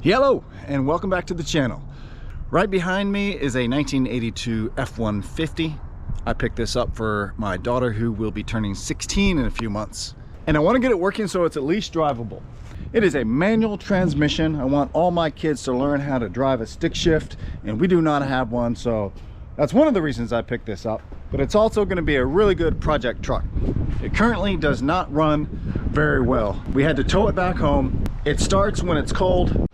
Hello and welcome back to the channel. Right behind me is a 1982 F-150. I picked this up for my daughter who will be turning 16 in a few months. And I want to get it working so it's at least drivable. It is a manual transmission. I want all my kids to learn how to drive a stick shift, and we do not have one, so that's one of the reasons I picked this up. But it's also going to be a really good project truck. It currently does not run very well. We had to tow it back home. It starts when it's cold.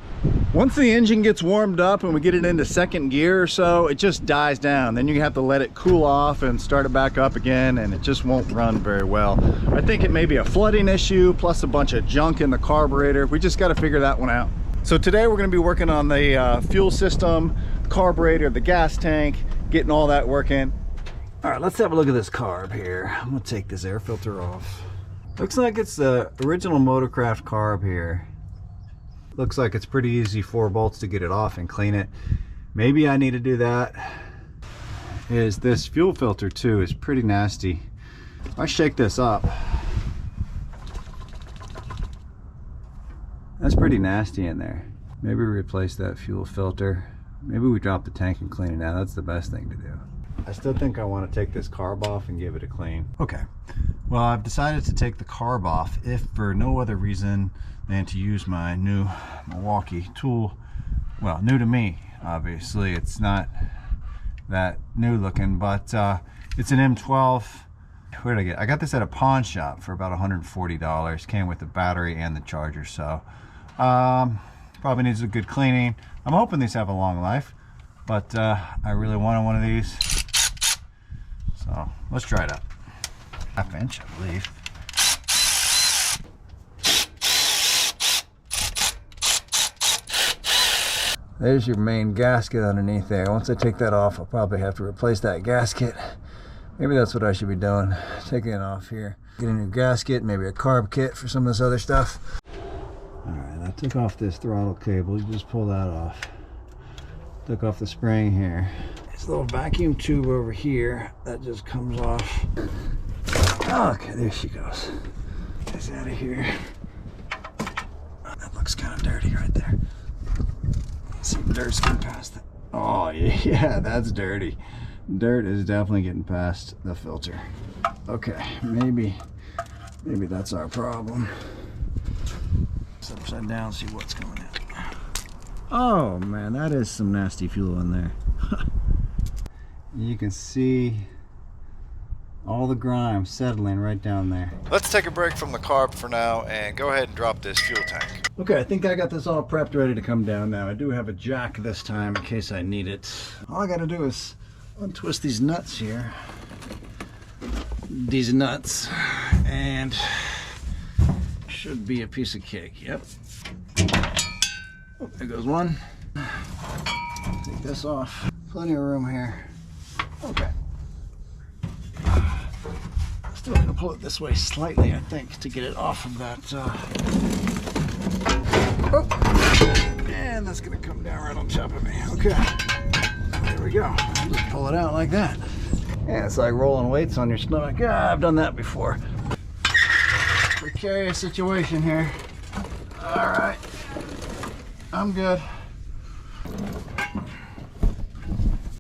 Once the engine gets warmed up and we get it into second gear or so, it just dies down. Then you have to let it cool off and start it back up again, and it just won't run very well. I think it may be a flooding issue plus a bunch of junk in the carburetor. We just got to figure that one out. So today we're going to be working on the fuel system, carburetor, the gas tank, getting all that working. All right, let's have a look at this carb here. I'm going to take this air filter off. Looks like it's the original Motorcraft carb here. Looks like it's pretty easy, 4 bolts to get it off and clean it. Maybe I need to do that. This fuel filter too is pretty nasty. If I shake this up, that's pretty nasty in there. Maybe replace that fuel filter. Maybe we drop the tank and clean it out. That's the best thing to do. I still think I want to take this carb off and give it a clean. Okay, well, I've decided to take the carb off if for no other reason than to use my new Milwaukee tool. Well, new to me, obviously. It's not that new looking, but it's an M12. Where did I get? I got this at a pawn shop for about $140. Came with the battery and the charger, so probably needs a good cleaning. I'm hoping these have a long life, but I really wanted one of these. So let's try it out. 1/2 inch, I believe. There's your main gasket underneath there. Once I take that off, I'll probably have to replace that gasket. Maybe that's what I should be doing, taking it off here. Get a new gasket, maybe a carb kit for some of this other stuff. All right, I took off this throttle cable. You just pull that off. Took off the spring here. There's a little vacuum tube over here that just comes off. Okay, there she goes. Get this out of here. That looks kind of dirty right there. Some dirt's getting past it. Oh yeah, that's dirty. Dirt is definitely getting past the filter. Okay, maybe that's our problem. It's upside down, see what's going on. Oh man, that is some nasty fuel in there. You can see all the grime settling right down there. Let's take a break from the carb for now and go ahead and drop this fuel tank. Okay, I think I got this all prepped, ready to come down now. I do have a jack this time in case I need it. All I gotta do is untwist these nuts here. These nuts, and should be a piece of cake. Yep. Oh, there goes one. Take this off. Plenty of room here. Okay. Still gonna pull it this way slightly, I think, to get it off of that. Oh, and that's gonna come down right on top of me. Okay, there we go. Just pull it out like that. Yeah, it's like rolling weights on your stomach. Yeah, I've done that before. Precarious situation here. All right, I'm good.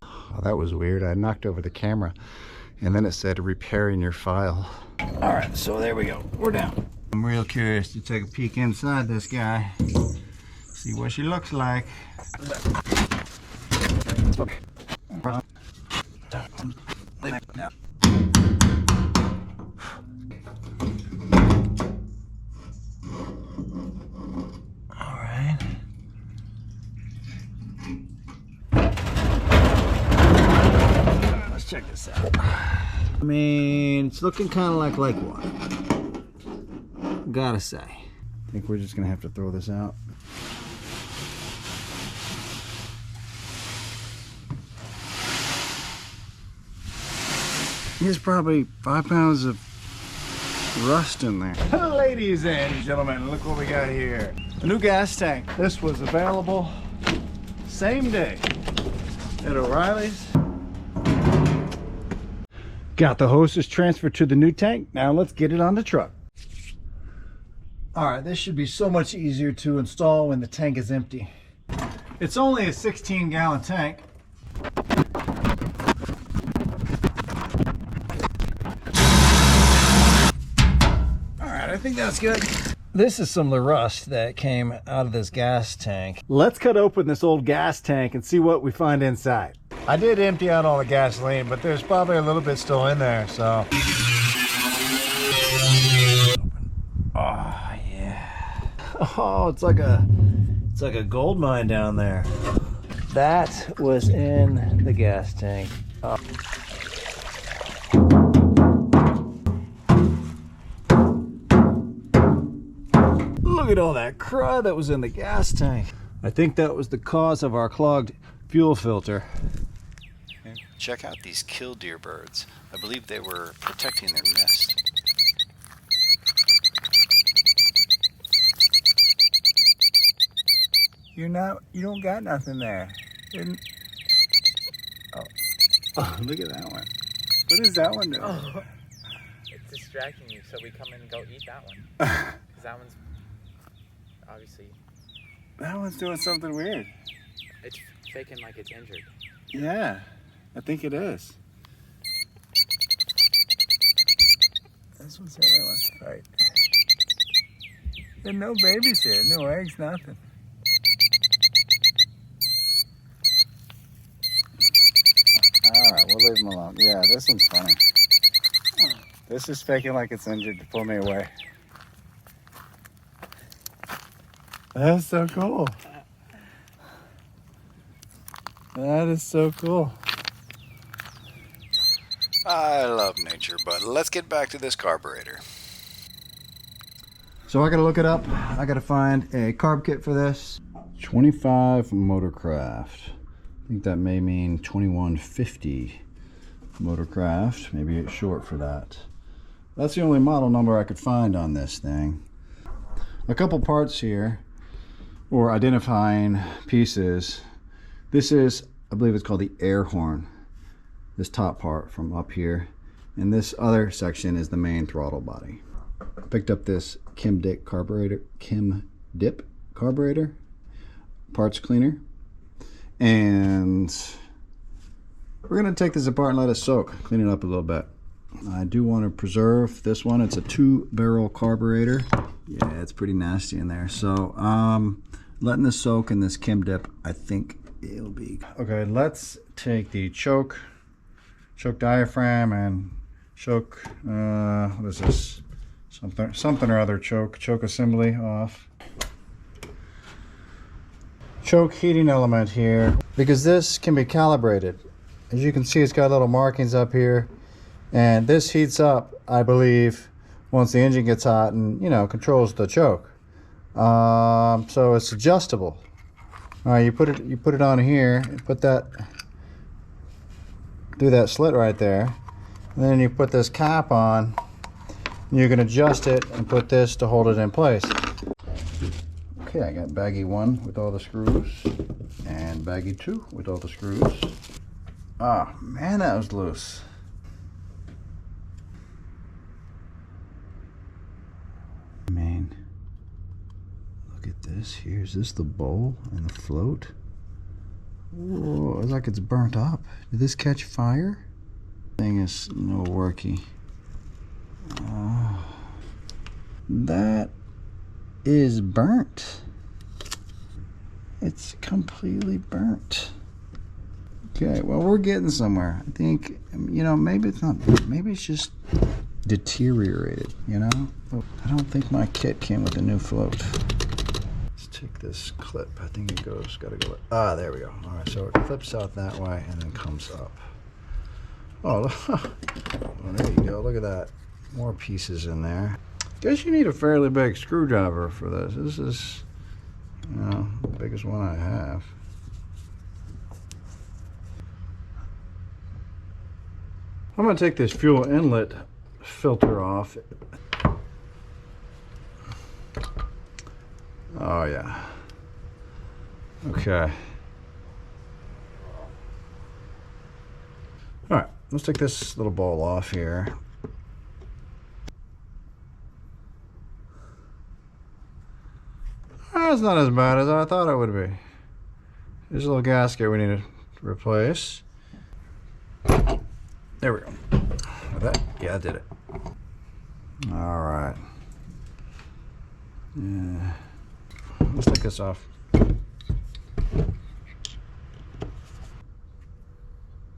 Oh, that was weird. I knocked over the camera. And then it said repairing your file. All right, so there we go. We're down. I'm real curious to take a peek inside this guy. See what she looks like. All right. Let's check this out. I mean, it's looking kind of like one. Gotta say. I think we're just gonna have to throw this out. There's probably 5 pounds of rust in there. Ladies and gentlemen, look what we got here. A new gas tank. This was available same day at O'Reilly's. Got the hoses transferred to the new tank. Now let's get it on the truck. All right, this should be so much easier to install when the tank is empty. It's only a 16-gallon tank. All right, I think that's good. This is some of the rust that came out of this gas tank. Let's cut open this old gas tank and see what we find inside. I did empty out all the gasoline, but there's probably a little bit still in there, so. Oh, yeah. Oh, it's like a gold mine down there. That was in the gas tank. Oh. Look at all that crud that was in the gas tank. I think that was the cause of our clogged fuel filter. Check out these killdeer birds. I believe they were protecting their nest. You don't got nothing there. Oh, look at that one. What is that one doing? Oh, it's distracting you, so we come in and go eat that one. Because that one's obviously... That one's doing something weird. It's faking like it's injured. Yeah, I think it is. This one certainly wants to fight. There's no babies here, no eggs, nothing. Alright, we'll leave him alone. Yeah, this one's funny. This is faking like it's injured to pull me away. That's so cool. That is so cool. I love nature, but let's get back to this carburetor. So I gotta look it up. I gotta find a carb kit for this. 25 Motorcraft. I think that may mean 2150 Motorcraft. Maybe it's short for that. That's the only model number I could find on this thing. A couple parts here, or identifying pieces. This is, I believe it's called the air horn. This top part from up here. And this other section is the main throttle body. I picked up this Kim Dip carburetor, parts cleaner. And we're gonna take this apart and let it soak, clean it up a little bit. I do want to preserve this one. It's a 2-barrel carburetor. Yeah, it's pretty nasty in there. So letting this soak in this Kim Dip, I think it'll be okay. Let's take the choke diaphragm and choke what is this, something or other, choke assembly off. Choke heating element here, because this can be calibrated. As you can see, it's got little markings up here, and this heats up, I believe, once the engine gets hot and, you know, controls the choke. So it's adjustable. All right, you put it on here, put that through that slit right there, and then you put this cap on, and you can adjust it and put this to hold it in place. Okay, I got baggie 1 with all the screws and baggie 2 with all the screws. Ah, man, that was loose. Man, look at this. Here's this the bowl and the float. Whoa, it's like it's burnt up. Did this catch fire? Thing is no worky. That is burnt. It's completely burnt. Okay, well, we're getting somewhere. I think, you know, maybe it's not, maybe it's just deteriorated, you know? I don't think my kit came with a new float. Let's take this clip. I think it gotta go, there we go. All right, so it clips out that way and then comes up. Oh, there you go, look at that. More pieces in there. Guess you need a fairly big screwdriver for this. This is, you know, the biggest one I have. I'm going to take this fuel inlet filter off. Oh yeah. Okay. All right, let's take this little ball off here. It's not as bad as I thought it would be. There's a little gasket we need to replace. There we go. With that, yeah, I did it. All right. Yeah. Let's take this off.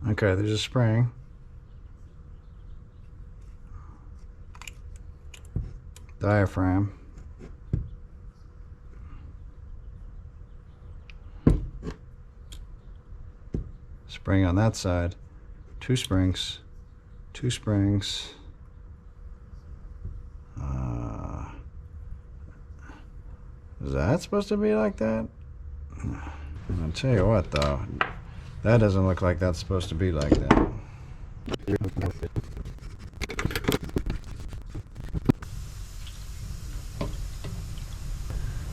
Okay, there's a spring. Diaphragm. Spring on that side. Two springs. Two springs. Is that supposed to be like that? I'll tell you what though, that doesn't look like that's supposed to be like that.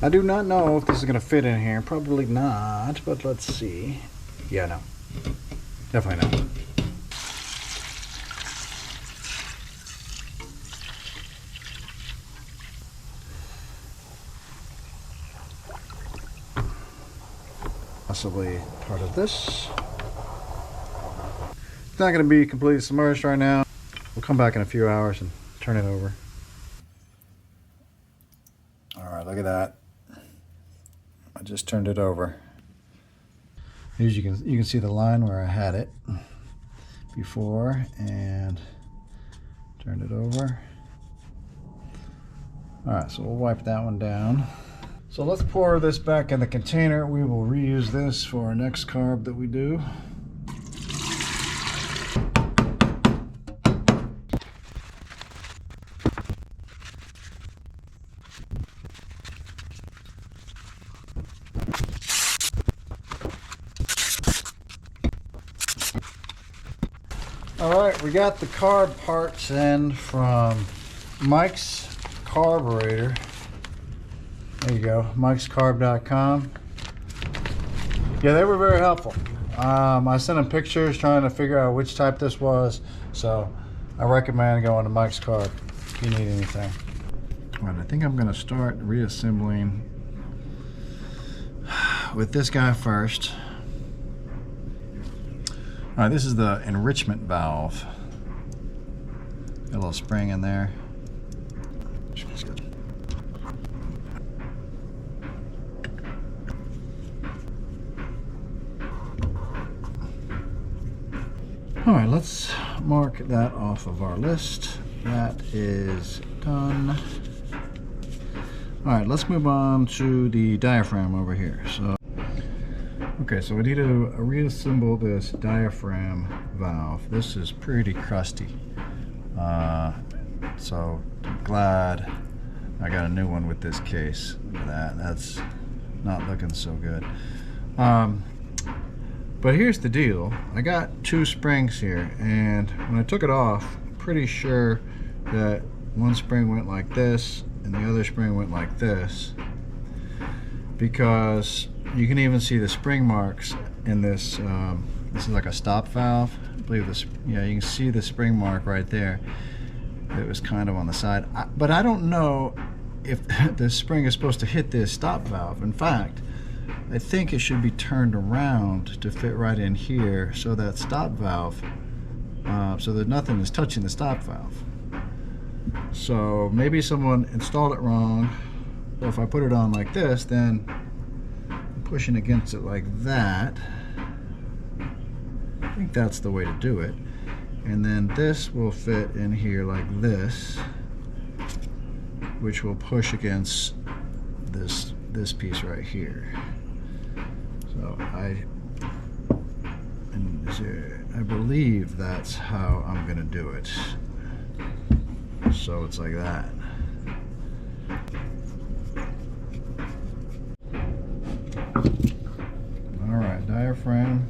I do not know if this is going to fit in here. Probably not, but let's see. Yeah, no. Definitely not. Possibly part of this. It's not going to be completely submerged right now. We'll come back in a few hours and turn it over. All right, look at that. I just turned it over. Here's you can see the line where I had it before and turned it over. All right, so we'll wipe that one down. So let's pour this back in the container. We will reuse this for our next carb that we do. All right, we got the carb parts in from Mike's Carburetor. There you go, mikescarb.com. Yeah, they were very helpful. I sent them pictures trying to figure out which type this was, so I recommend going to Mike's Carb if you need anything. All right, I think I'm gonna start reassembling with this guy first. All right, this is the enrichment valve. Got a little spring in there. All right, let's mark that off of our list. That is done. All right, let's move on to the diaphragm over here. Okay, so we need to reassemble this diaphragm valve. This is pretty crusty. So I'm glad I got a new one with this case. Look at that, that's not looking so good. But here's the deal. I got two springs here, and when I took it off, I'm pretty sure that one spring went like this and the other spring went like this, because you can even see the spring marks in this. This is like a stop valve. I believe this. Yeah, you can see the spring mark right there. It was kind of on the side, but I don't know if the spring is supposed to hit this stop valve. In fact, I think it should be turned around to fit right in here, so that stop valve, so that nothing is touching the stop valve. So maybe someone installed it wrong. So if I put it on like this, then I'm pushing against it like that. I think that's the way to do it. And then this will fit in here like this, which will push against this piece right here. So I believe that's how I'm gonna do it. So it's like that. All right, diaphragm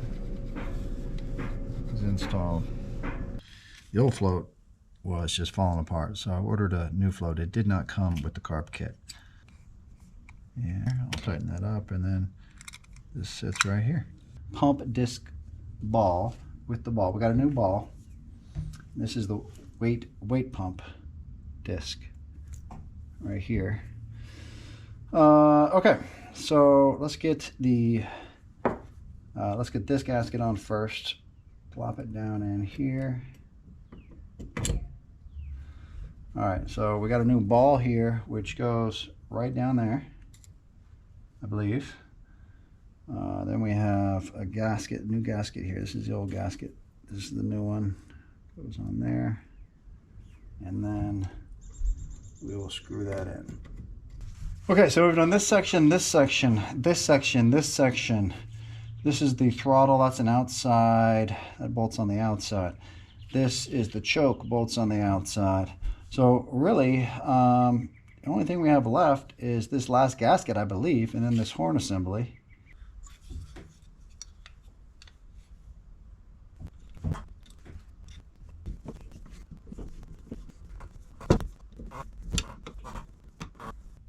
is installed. The old float was just falling apart, so I ordered a new float. It did not come with the carb kit. Yeah, I'll tighten that up, and then this sits right here. Pump disc ball with the ball. We got a new ball. This is the weight pump disc right here. Okay, so let's get this gasket on first. Plop it down in here. All right, so we got a new ball here, which goes right down there, I believe. Then we have a gasket, new gasket here. This is the old gasket. This is the new one. Goes on there. And then we will screw that in. Okay, so we've done this section, this section, this section, this section. This is the throttle, that's an outside, that bolts on the outside. This is the choke, bolts on the outside. So really, the only thing we have left is this last gasket, I believe, and then this horn assembly.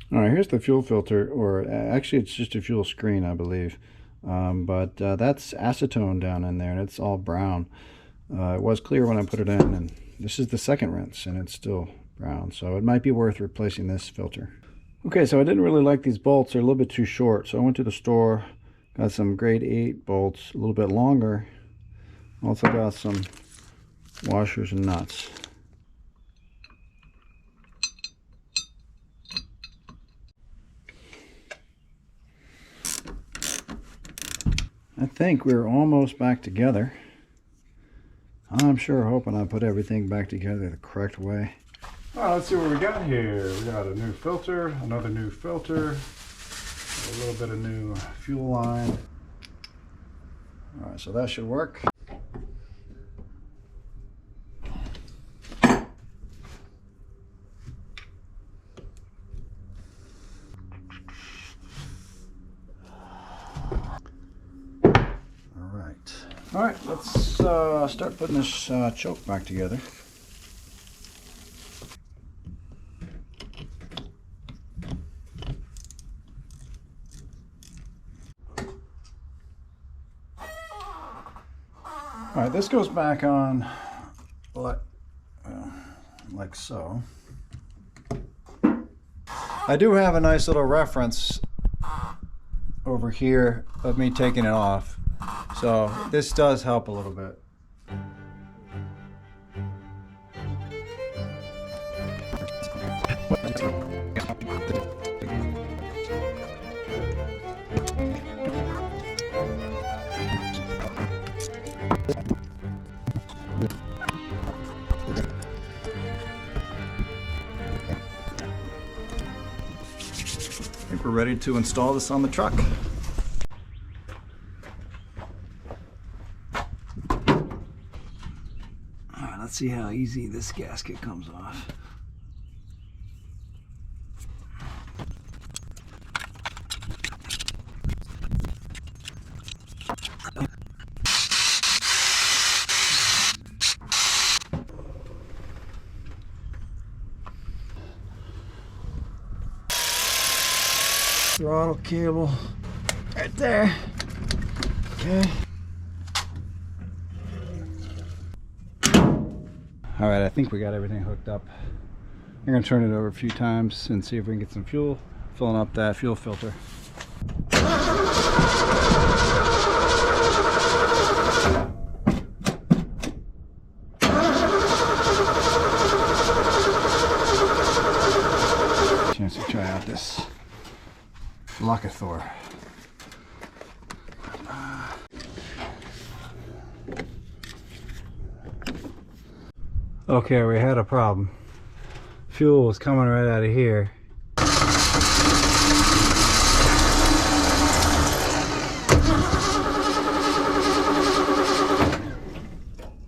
All right, here's the fuel filter, or actually it's just a fuel screen, I believe. But that's acetone down in there, and it's all brown. It was clear when I put it in, and this is the second rinse, and it's still brown. So it might be worth replacing this filter. Okay, so I didn't really like these bolts. They're a little bit too short. So I went to the store, got some grade 8 bolts, a little bit longer. Also got some washers and nuts. I think we're almost back together. I'm sure hoping I put everything back together the correct way. All right, let's see what we got here. We got a new filter, another new filter, a little bit of new fuel line. All right, so that should work. All right, let's start putting this choke back together. All right, this goes back on like so. I do have a nice little reference over here of me taking it off. So this does help a little bit. I think we're ready to install this on the truck. Let's see how easy this gasket comes off. Throttle cable right there. Okay. All right, I think we got everything hooked up. I'm gonna turn it over a few times and see if we can get some fuel, filling up that fuel filter. Chance to try out this Locathor. Okay, we had a problem. Fuel was coming right out of here.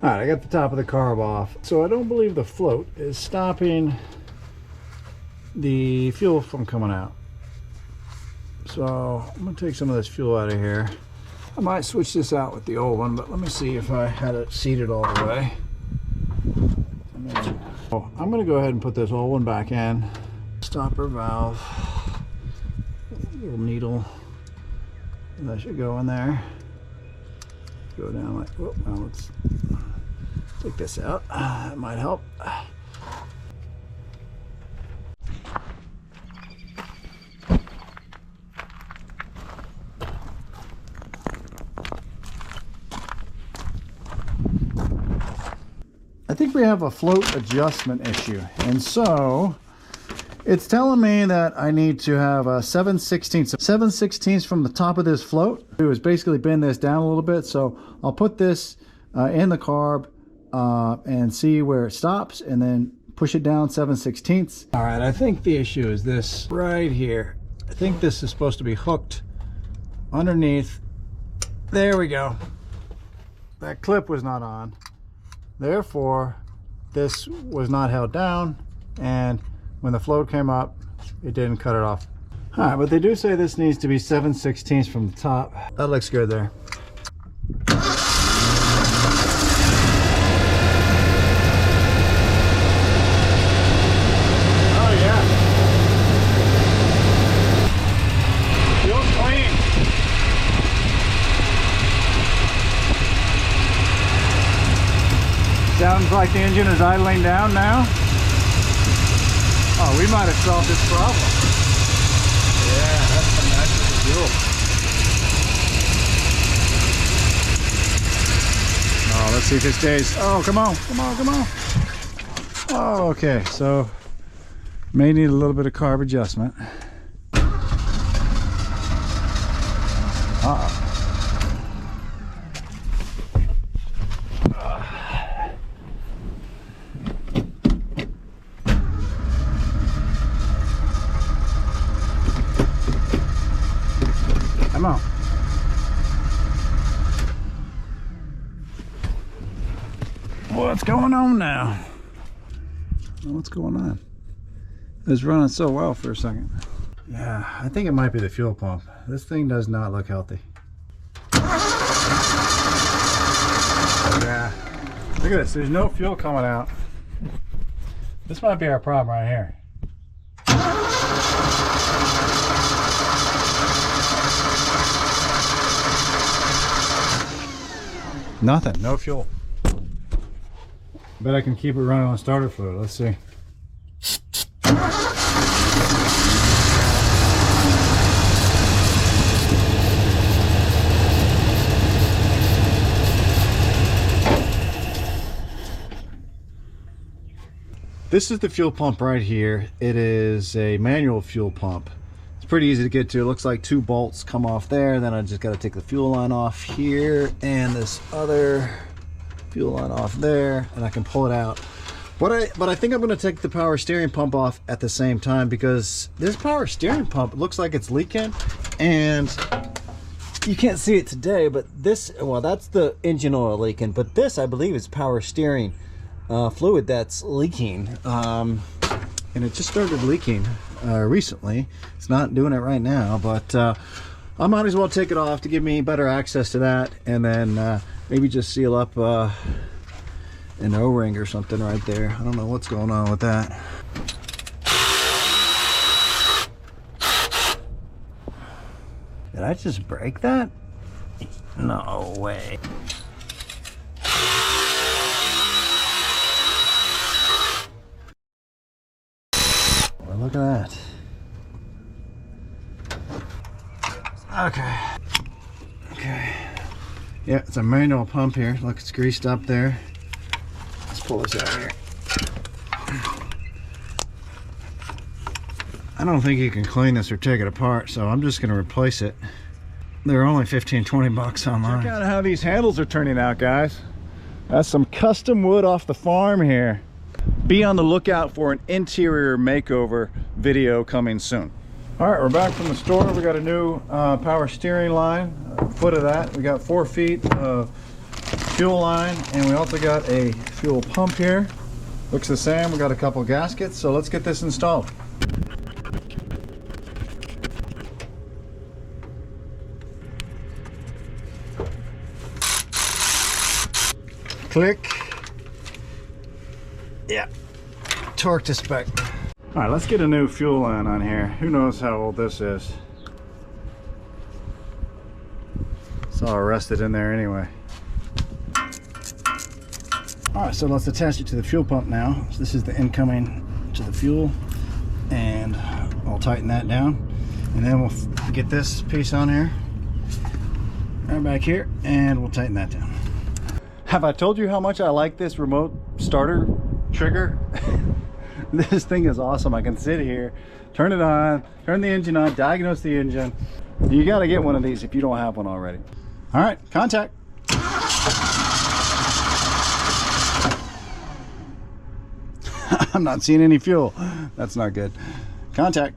Alright, I got the top of the carb off. So I don't believe the float is stopping the fuel from coming out. So I'm going to take some of this fuel out of here. I might switch this out with the old one, but let me see if I had it seated all the way. I'm going to go ahead and put this old one back in. Stopper valve, little needle, that should go in there. Go down like, whoop, now let's take this out. That might help. think we have a float adjustment issue. And so it's telling me that I need to have a 7/16 from the top of this float. It was basically bend this down a little bit. So I'll put this in the carb and see where it stops, and then push it down 7/16. All right, I think the issue is this right here. I think this is supposed to be hooked underneath. There we go. That clip was not on. Therefore, this was not held down, and when the float came up, it didn't cut it off. All right, but they do say this needs to be 7/16 from the top. That looks good there. Oh yeah. Feels clean. Sounds like the engine is idling down now. Oh, we might have solved this problem. Yeah, that's some natural fuel. Oh, let's see if it stays. Oh, come on, come on, come on. Oh, okay, so may need a little bit of carb adjustment. Uh-oh. Come on. What's going on now? What's going on? It was running so well for a second. Yeah, I think it might be the fuel pump. This thing does not look healthy. Yeah. Look at this. There's no fuel coming out. This might be our problem right here. Nothing, no fuel. Bet I can keep it running on starter fluid. Let's see. This is the fuel pump right here. It is a manual fuel pump. It's pretty easy to get to. It looks like two bolts come off there. Then I just got to take the fuel line off here and this other fuel line off there, and I can pull it out. But I think I'm going to take the power steering pump off at the same time, because this power steering pump looks like it's leaking, and you can't see it today, but this, well, that's the engine oil leaking, but this I believe is power steering fluid that's leaking, and it just started leaking recently. It's not doing it right now, but I might as well take it off to give me better access to that, and then maybe just seal up an O-ring or something right there. I don't know what's going on with that. Did I just break that? No way. Well, look at that. Okay. Okay. Yeah, it's a manual pump here. Look, it's greased up there. Let's pull this out here. I don't think you can clean this or take it apart, so I'm just going to replace it. They're only 15-20 bucks online. Check out how these handles are turning out, guys. That's some custom wood off the farm here. Be on the lookout for an interior makeover video coming soon. All right, we're back from the store. We got a new power steering line, foot of that. We got 4 feet of fuel line, and we also got a fuel pump here. Looks the same. We got a couple gaskets, so let's get this installed. Click. Yeah, torque to spec. All right, let's get a new fuel line on here. Who knows how old this is? It's all rusted in there anyway. All right, so let's attach it to the fuel pump now. So this is the incoming to the fuel, and I'll tighten that down, and then we'll get this piece on here, right back here, and we'll tighten that down. Have I told you how much I like this remote starter trigger? This thing is awesome. I can sit here, turn it on, turn the engine on, diagnose the engine. You got to get one of these if you don't have one already. All right, contact. I'm not seeing any fuel. That's not good. Contact.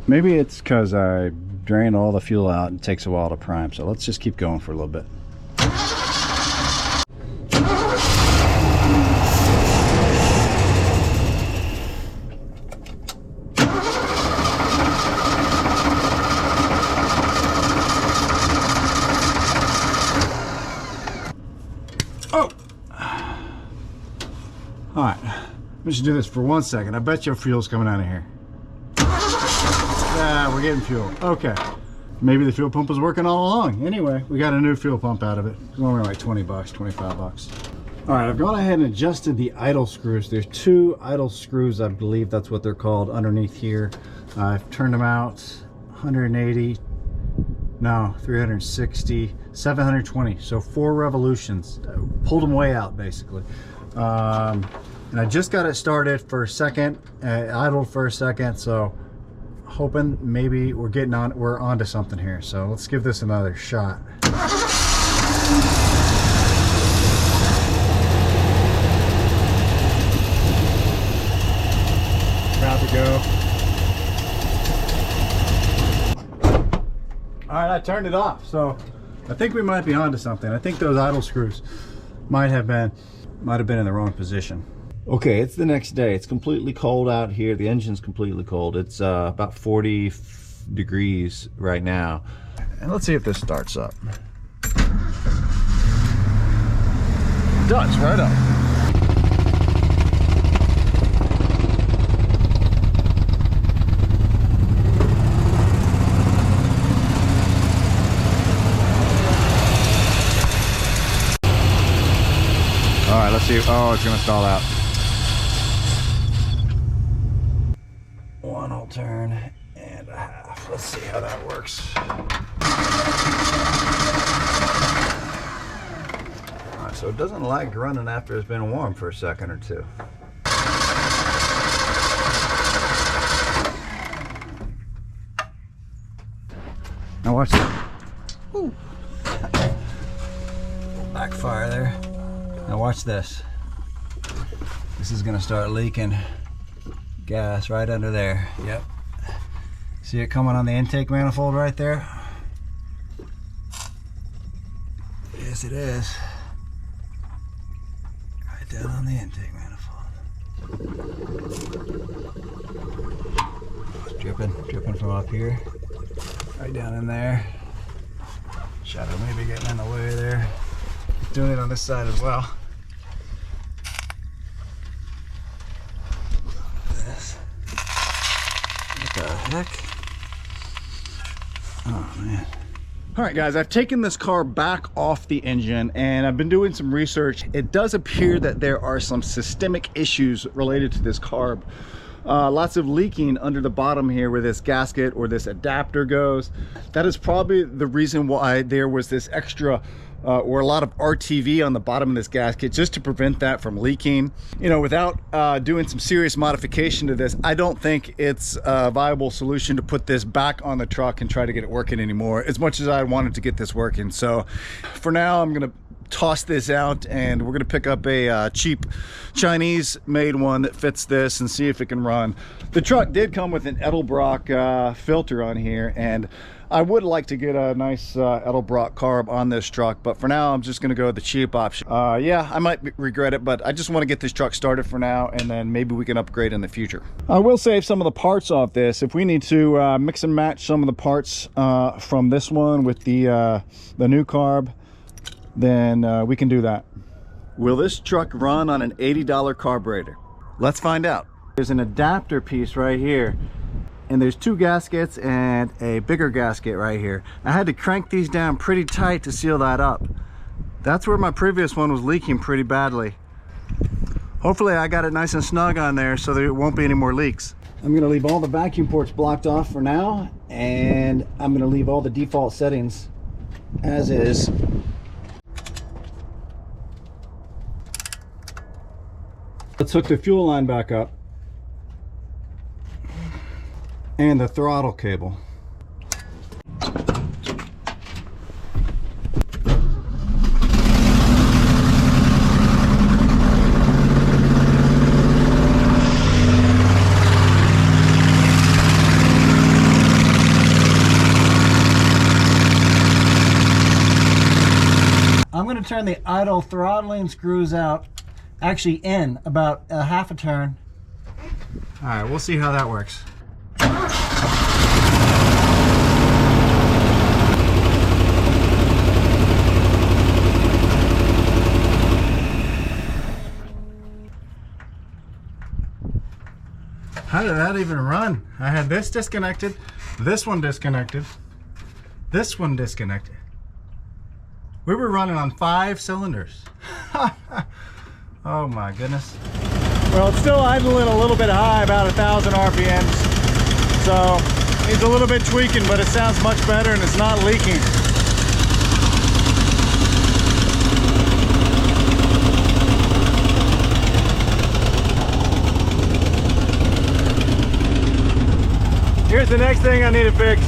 Maybe it's because I drain all the fuel out and it takes a while to prime. So let's just keep going for a little bit. Oh! All right, let me just do this for 1 second. I bet your fuel's coming out of here. Yeah, we're getting fuel. Okay. Maybe the fuel pump was working all along. Anyway, we got a new fuel pump out of it. It's only like 20 bucks, 25 bucks. All right, I've gone ahead and adjusted the idle screws. There's 2 idle screws, I believe that's what they're called, underneath here. I've turned them out 180, no, 360, 720. So 4 revolutions. Pulled them way out, basically. And I just got it started for a second, idled for a second, so hoping maybe we're onto something here. So let's give this another shot. About to go. All right, I turned it off, so I think we might be onto something. I think those idle screws might have been in the wrong position. Okay, it's the next day. It's completely cold out here. The engine's completely cold. It's about 40 degrees right now. And let's see if this starts up. It does, right up. All right, let's see. Oh, it's gonna stall out. One whole turn and a half. Let's see how that works. All right, so it doesn't like running after it's been warm for a second or two. Now watch that. Ooh. Backfire there. Now watch this. This is gonna start leaking gas right under there. Yep. See it coming on the intake manifold right there? Yes, it is. Right down on the intake manifold. It's dripping from up here. Right down in there. Shadow maybe getting in the way there. Doing it on this side as well. This. What the heck? Oh man. All right guys, I've taken this car back off the engine and I've been doing some research. It does appear that there are some systemic issues related to this carb. Lots of leaking under the bottom here where this gasket or this adapter goes. That is probably the reason why there was this extra or a lot of RTV on the bottom of this gasket, just to prevent that from leaking. You know, without doing some serious modification to this, I don't think it's a viable solution to put this back on the truck and try to get it working anymore, as much as I wanted to get this working. So for now, I'm gonna toss this out and we're gonna pick up a cheap Chinese made one that fits this and see if it can run. The truck did come with an Edelbrock filter on here, and I would like to get a nice Edelbrock carb on this truck, but for now I'm just gonna go with the cheap option. Yeah, I might regret it, but I just want to get this truck started for now, and then maybe we can upgrade in the future. I will save some of the parts off this. If we need to mix and match some of the parts from this one with the new carb, then we can do that. Will this truck run on an $80 carburetor? Let's find out. There's an adapter piece right here, and there's 2 gaskets and a bigger gasket right here. I had to crank these down pretty tight to seal that up. That's where my previous one was leaking pretty badly. Hopefully I got it nice and snug on there so there won't be any more leaks. I'm gonna leave all the vacuum ports blocked off for now, and I'm gonna leave all the default settings as is. Let's hook the fuel line back up and the throttle cable. I'm going to turn the idle throttling screws out, actually in about a half a turn. All right, we'll see how that works. How did that even run? I had this disconnected, this one disconnected, this one disconnected. We were running on 5 cylinders. Oh my goodness. Well, it's still idling a little bit high, about 1,000 RPMs. So needs a little bit tweaking, but it sounds much better and it's not leaking. Here's the next thing I need to fix.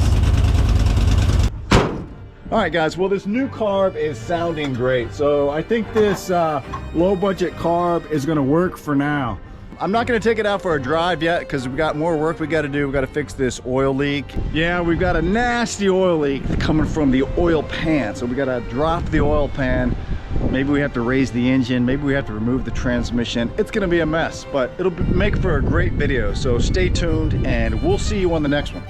All right guys, well this new carb is sounding great. So I think this low budget carb is gonna work for now. I'm not gonna take it out for a drive yet because we got more work we gotta do. We gotta fix this oil leak. Yeah, we've got a nasty oil leak coming from the oil pan. So we gotta drop the oil pan. Maybe we have to raise the engine. Maybe we have to remove the transmission. It's gonna be a mess, but it'll make for a great video. So stay tuned and we'll see you on the next one.